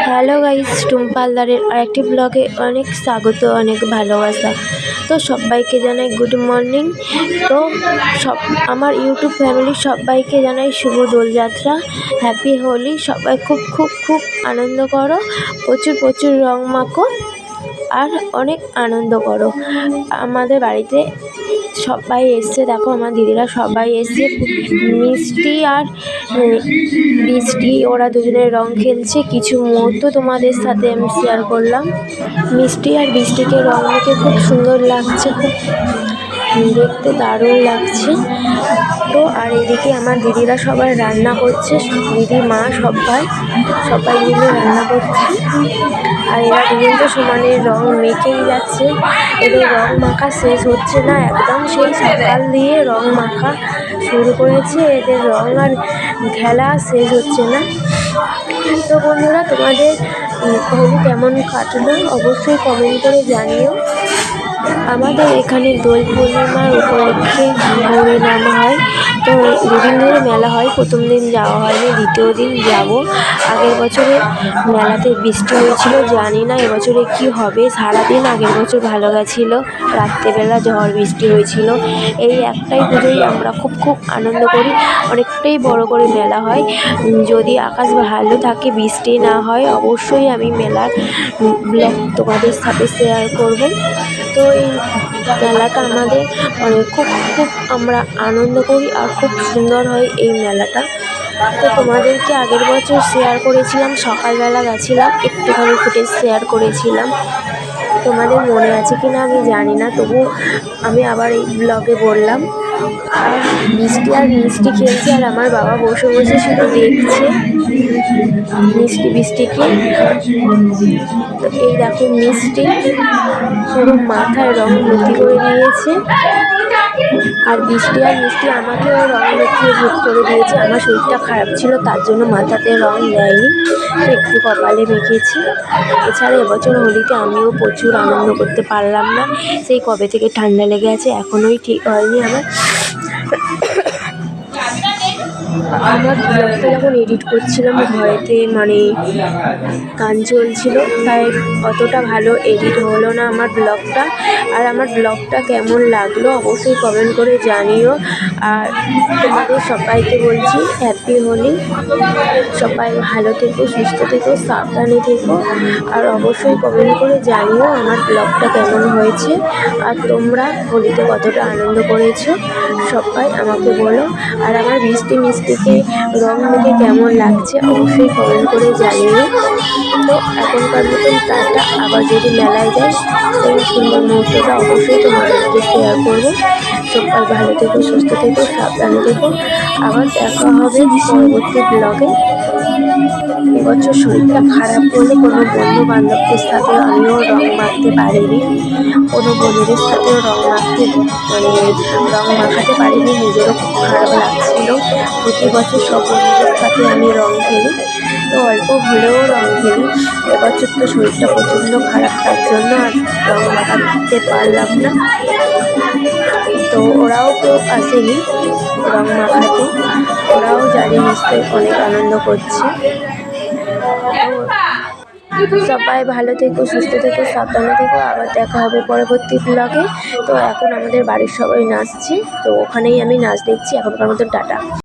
Hello guys, টুম্পালদারের আরেকটি ব্লগে অনেক স্বাগত, অনেক ভালোবাসা। তো সবাইকে জানাই গুড মর্নিং। তো আমার ইউটিউব ফ্যামিলির সবাইকে জানাই শুভ দোলযাত্রা, হ্যাপি হোলি। সবাই খুব খুব খুব আনন্দ করো, প্রচুর প্রচুর রং মাখো আর অনেক আনন্দ করো। আমাদের বাড়িতে সবাই এসছে, দেখো আমার দিদিরা সবাই এসছে। মিষ্টি আর বৃষ্টি, ওরা দুজনে রং খেলছে। কিছু মুহূর্ত তোমাদের সাথে আমি শেয়ার করলাম। মিষ্টি আর বৃষ্টিকে রং মেখে খুব সুন্দর লাগছে, খুব দেখতে দারুণ লাগছে। তো আর এদিকে আমার দিদিরা সবাই রান্না করছে, দিদি মা সবাই মিলে রান্না করছে। আর এরা দুজন তো সমানে রং মেখেই যাচ্ছে, এদের রং মাখা শেষ হচ্ছে না একদম। সেই সকাল দিয়ে রং মাখা শুরু করেছে, এদের রং আর খেলা শেষ হচ্ছে না। তো বন্ধুরা, তোমাদের হোলি কেমন কাটলো অবশ্যই কমেন্ট করে জানিও। আমাদের এখানে দোল পূর্ণিমার উপলক্ষে হরি নামা হয়। তো দুদিন ধরে মেলা হয়, প্রথম দিন যাওয়া হয়নি, দ্বিতীয় দিন যাব। আগের বছরে মেলাতে বৃষ্টি হয়েছিল, জানি না এবছরে কি হবে। সারাদিন আগের বছর ভালো গেছিলো, রাত্রেবেলা ঝড় বৃষ্টি হয়েছিল। এই একটাই পুজোই আমরা খুব খুব আনন্দ করি, অনেকটাই বড় করে মেলা হয়। যদি আকাশ ভালো থাকে, বৃষ্টি না হয়, অবশ্যই আমি মেলার ব্লগ তোমাদের সাথে শেয়ার করব। তো এই মেলাটা আমাদের খুব খুব আমরা আনন্দ করি আর খুব সুন্দর হয় এই মেলাটা। তো তোমাদেরকে আগের বছর শেয়ার করেছিলাম, সকালবেলা গেছিলাম, একটুখানি ফুটেজ শেয়ার করেছিলাম। তোমাদের মনে আছে কি না আমি জানি না, তবু আমি আবার এই ব্লগে বললাম। আর মিষ্টি খেলছে, আর আমার বাবা বসে বসে শুধু দেখছে বৃষ্টিকে। তো এই দেখো, মিষ্টি পুরো মাথায় রং ভর্তি করে দিয়েছে, আর মিষ্টি আমাকেও রং মেখিয়ে ভোগ করে দিয়েছে। আমার শরীরটা খারাপ ছিল, তার জন্য মাথাতে রং দেয়নি, তো একটু কপালে মেখেছি। এছাড়া এবছর হোলিতে আমিও প্রচুর আনন্দ করতে পারলাম না, সেই কবে থেকে ঠান্ডা লেগে আছে, এখনোই ঠিক হয়নি আমার। ব্লগটা যখন এডিট করছিলাম ঘরেতে, গান চলছিল, তাই অতটা ভালো এডিট হলো না আমার ব্লগটা। আর আমার ব্লগটা কেমন লাগলো অবশ্যই কমেন্ট করে জানিও। আর তোমাদের সবাইকে বলছি হ্যাপি হোলি। সবাই ভালো থেকো, সুস্থ থেকো, সাবধানে থেকো। আর অবশ্যই কমেন্ট করে জানিও আমার ব্লগটা কেমন হয়েছে, আর তোমরা হোলিতে কতটা আনন্দ করেছো সবাই আমাকে বলো। আর আমার মিষ্টিকে রং মেখে কেমন লাগছে অবশ্যই কমেন্ট করে জানিও। তো এখনকার মতন টাটা, আবার যদি মেলায় যাই সেই সুন্দর মুহূর্তটা অবশ্যই তোমাদেরকে শেয়ার করবো। সবাই ভালো থেকো, সুস্থ থেকো, সাবধানে থেকো। আবার দেখা হবে পরবর্তী ব্লগে। এবছর শরীরটা খারাপ বলে কোনো বন্ধু বান্ধবদের সাথে আমিও রং মাখতে পারিনি, কোনো বন্ধুদের সাথেও রং মাখাতে পারিনি। নিজেরও খুব খারাপ লাগছিল। প্রতি বছর সব বন্ধুদের সাথে আমি রং খেলি, তো অল্প হলেও রং খেলি। এবছর তো শরীরটা প্রচণ্ড খারাপ, তার জন্য আর রং মাখাতে পারলাম না। তো ওরাও কেউ আসেনি রং মাখাতে, ওরাও জানি নিশ্চয়ই অনেক আনন্দ করছে। সবাই ভালো থেকো, সুস্থ থেকো, সাবধানে থেকো। আবার দেখা হবে পরবর্তী ব্লগে। তো এখন আমাদের বাড়ির সবাই নাচছে, তো ওখানেই আমি নাচ দেখছি। এখনকার মতো টাটা।